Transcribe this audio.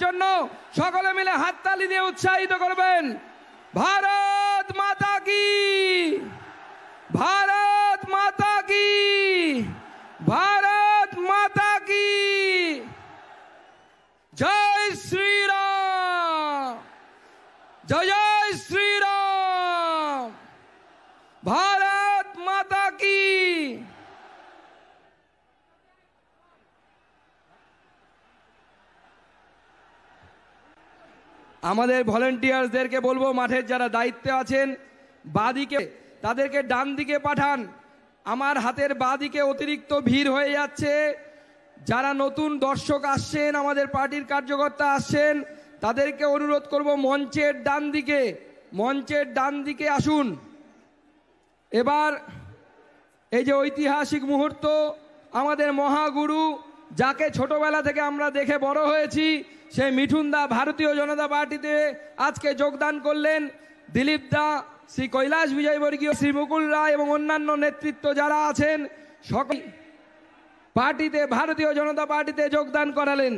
জন্য সকলে মিলে হাততালি দিয়ে উৎসাহিত করবেন। ভারত মাতা কি, ভারত মাতা কি, ভারত মাতা কি। জয় শ্রীরাম, জয় জয় শ্রীরাম, ভারত মাতা কি। আমাদের ভলেন্টিয়ার্সদেরকে বলবো, মাঠের যারা দায়িত্বে আছেন বাঁদিকে তাদেরকে ডান দিকে পাঠান। আমার হাতের বাঁদিকে অতিরিক্ত ভিড় হয়ে যাচ্ছে। যারা নতুন দর্শক আসছেন, আমাদের পার্টির কার্যকর্তা আসছেন, তাদেরকে অনুরোধ করব মঞ্চের ডান দিকে, মঞ্চের ডান দিকে আসুন। এবার এই যে ঐতিহাসিক মুহূর্ত, আমাদের মহাগুরু যাকে ছোটবেলা থেকে আমরা দেখে বড় হয়েছি, সেই মিঠুন দা ভারতীয় জনতা পার্টিতে আজকে যোগদান করলেন। দিলীপ দা, শ্রী কৈলাস বিজয়বর্গীয়, শ্রী মুকুল রায় এবং অন্যান্য নেতৃত্ব যারা আছেন সকল পার্টিতে, ভারতীয় জনতা পার্টিতে যোগদান করালেন।